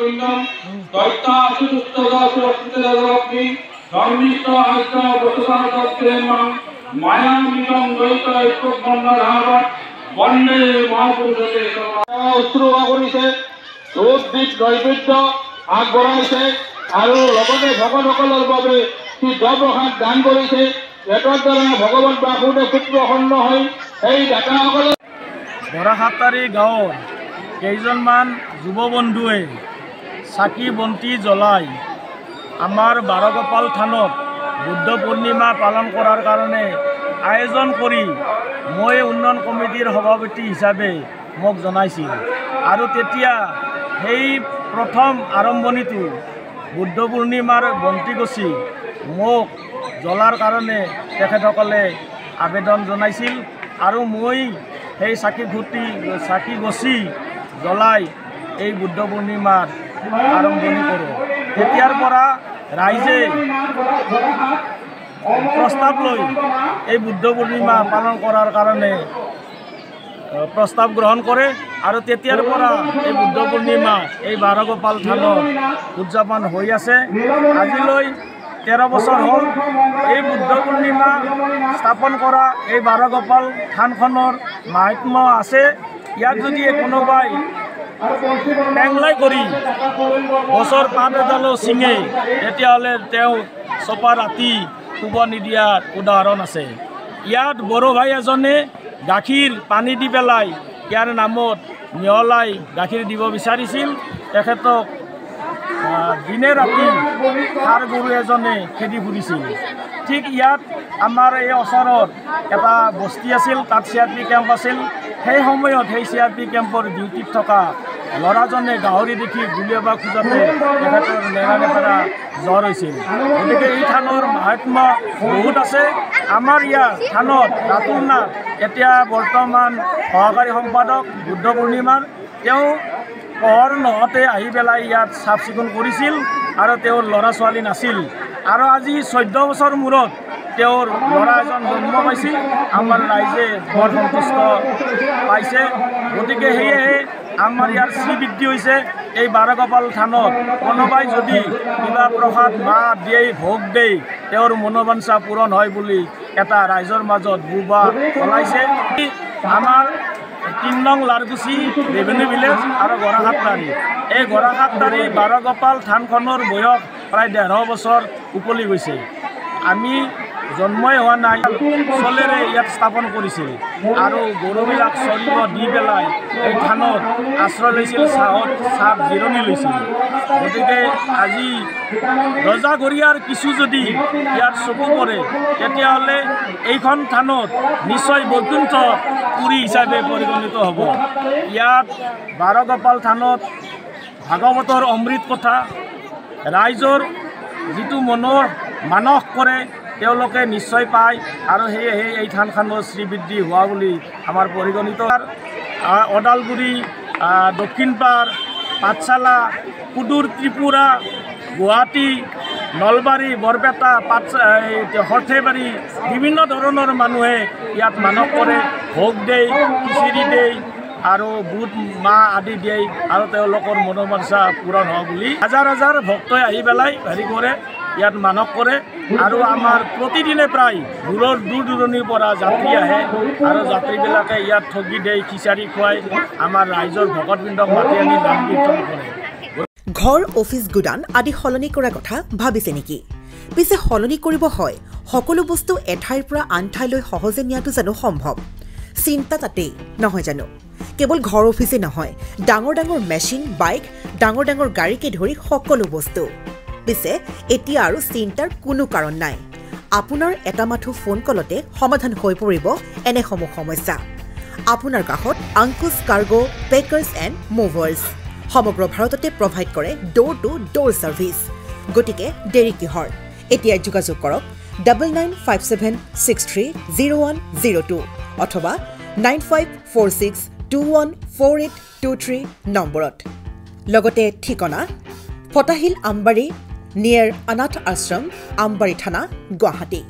গোবিন্দম দৈতা সুস্থ সুরক্ষিত লক্ষ্মী ধর্মিষ্ঠ আয়ত্ত বসুধান মায়া নিগম দৈত একটুক বন্ধন বন্দে মহাপুরুষে উৎসর্গ কৰিছে ধূপ দীপ নৈবেদ্য আগবঢ়াইছে আৰু লগতে ভকতসকলৰ বাবে দ্ৰব্যভাগ দান কৰিছে এটাৰ দ্বাৰা ভগৱান বাসুদেৱ পুত্ৰ প্ৰসন্ন হৈ এই দাতাসকলে বৰাহাটাৰী গাঁৱৰ কেইজনমান যুৱ বন্ধুৱে চাকি বন্তি জ্বলাই আমাৰ বাৰগোপাল থানত বুদ্ধ পূৰ্ণিমা পালন কৰাৰ কাৰণে আয়োজন কৰি মই উন্নয়ন কমিটিৰ সভাপতি হিচাপে মোক জনাইছিল আৰু তেতিয়া সেই প্ৰথম আৰম্ভণিটো বুদ্ধ পূৰ্ণিমাৰ বন্তি গছি মোক জ্বলাৰ কাৰণে তেখেতসকলে আবেদন জনাইছিল আৰু মই সেই চাকি গছি জ্বলাই এই বুদ্ধ পূৰ্ণিমাৰ আৰম্ভণি কৰোঁ। তেতিয়াৰ পৰা ৰাইজে প্ৰস্তাৱ লৈ এই বুদ্ধ পূৰ্ণিমা পালন কৰাৰ কাৰণে প্ৰস্তাৱ গ্ৰহণ কৰে আৰু তেতিয়াৰ পৰা এই বুদ্ধ পূৰ্ণিমা এই বাৰগোপাল থানত উদযাপন হৈ আছে। আজিলৈ 13 বছৰ হ'ল এই বুদ্ধ পূৰ্ণিমা স্থাপন কৰা এই বাৰগোপাল থানখনৰ মাহাত্ম্য আছে। ইয়াত যদি কোনোবাই টেংলাই কৰি গছৰ পাত এডালো ছিঙে তেতিয়াহ'লে তেওঁ চপা ৰাতি শুব নিদিয়াৰ উদাহৰণ আছে। ইয়াত বড়ো ভাই এজনে গাখীৰ পানী দি পেলাই ইয়াৰ নামত মিহলাই গাখীৰ দিব বিচাৰিছিল। তেখেতক দিনে ৰাতি সাৰ গৰু এজনে খেদি ফুৰিছিল। ঠিক ইয়াত আমাৰ এই ওচৰত এটা বস্তি আছিল, তাত CRP কেম্প আছিল। সেই সময়ত সেই CRP কেম্পৰ ডিউটিত থকা ল'ৰাজনে গাহৰি দেখি গুলিয়াব খোজোঁতে তেখেতৰ নেৰানেপেৰা জ্বৰ হৈছিল। গতিকে এই থানৰ মাহাত্ম্য বহুত আছে। আমাৰ ইয়াৰ থানত ৰাতুল নাথ এতিয়া বৰ্তমান সহকাৰী সম্পাদক বুদ্ধ পূৰ্ণিমাৰ। তেওঁ পোহৰ নহওঁতে আহি পেলাই ইয়াত চাফ চিকুণ কৰিছিল আৰু তেওঁৰ ল'ৰা ছোৱালী নাছিল আৰু আজি 14 বছৰ মূৰত তেওঁৰ ল'ৰা এজন জন্ম পাইছিল। আমাৰ ৰাইজে বৰ সন্তুষ্ট পাইছে। গতিকে সেয়েহে আমাৰ ইয়াৰ শ্ৰীবৃদ্ধি হৈছে এই বাৰগোপাল থানত কোনোবাই যদি কিবা প্ৰসাদ মাহ দিয়ে ভোগ দিয়ে তেওঁৰ মনোবাঞ্ছা পূৰণ হয় বুলি এটা ৰাইজৰ মাজত বুবা ওলাইছে। আমাৰ 3 নং লাৰগুচি ৰেভিনিউ ভিলেজ আৰু গৰাহাটাৰী, এই গৰাহাটাৰী বাৰগোপাল থানখনৰ বয়স প্ৰায় 1.5 বছৰ উকলি গৈছে। আমি জন্মই হোৱা নাই চলেৰে ইয়াত স্থাপন কৰিছিল আৰু গৰুবিলাক চৰিব দি পেলাই এই থানত আশ্ৰয় লৈছিল, চাহ জিৰণি লৈছিল। গতিকে আজি ৰজাঘৰীয়াৰ কিছু যদি ইয়াত চকু পৰে তেতিয়াহ'লে এইখন থানত নিশ্চয় বৈকুণ্ঠ পুৰী হিচাপে পৰিগণিত হ'ব। ইয়াত বাৰগোপাল থানত ভাগৱতৰ অমৃত কথা ৰাইজৰ যিটো মনৰ মানস কৰে তেওঁলোকে নিশ্চয় পায় আৰু সেয়েহে এই থানখনৰ শ্ৰীবৃদ্ধি হোৱা বুলি আমাৰ পৰিগণিত। ওদালগুৰি, দক্ষিণপাৰ, পাঠশালা, সুদূৰ ত্ৰিপুৰা, গুৱাহাটী, নলবাৰী, বৰপেটা, সৰ্থেবাৰী বিভিন্ন ধৰণৰ মানুহে ইয়াত মানস কৰে, ভোগ দিয়ে, খিচিৰি দিয়ে আৰু বুট মাহ আদি দিয়ে আৰু তেওঁলোকৰ মনোবাঞ্ছা পূৰণ হোৱা বুলি হাজাৰ হাজাৰ ভক্তই আহি পেলাই হেৰি কৰে, ইয়াত মানস কৰে। আৰু আমাৰ প্ৰতিদিনে প্ৰায় দূৰ দূৰণিৰ পৰা যাত্ৰী আহে আৰু যাত্ৰীবিলাকে ইয়াত ঠগি দিয়ে, খিচাৰি খুৱাই আমাৰ ৰাইজৰ ভকতবৃন্দক মাতি আনি নাম কীৰ্তন কৰে। ঘৰ, অফিচ, গুদান আদি সলনি কৰাৰ কথা ভাবিছে নেকি? পিছে সলনি কৰিব হয় সকলো বস্তু এঠাইৰ পৰা আন ঠাইলৈ সহজে নিয়াটো জানো সম্ভৱ? চিন্তা তাতেই নহয় জানো? কেৱল ঘৰ অফিচে নহয়, ডাঙৰ ডাঙৰ মেচিন, বাইক, ডাঙৰ ডাঙৰ গাড়ীকে ধৰি সকলো বস্তু। পিছে এতিয়া আৰু চিন্তাৰ কোনো কাৰণ নাই। আপোনাৰ এটা মাথো ফোন কলতে সমাধান হৈ পৰিব এনেসমূহ সমস্যা। আপোনাৰ কাষত আংকুশ কাৰ্গো পেকাৰ্ছ এণ্ড মুভাৰ্ছ সমগ্ৰ ভাৰততে প্ৰভাইড কৰে ডোৰ টু ডোৰ ছাৰ্ভিচ। গতিকে দেৰি কিহৰ? এতিয়া যোগাযোগ কৰক 9957630102 অথবা 9546214823 নম্বৰত। লগতে ঠিকনা ফটাহিল আমবাৰী নিয়েৰ অনাথ আশ্ৰম, আমবাৰী থানা, গুৱাহাটী।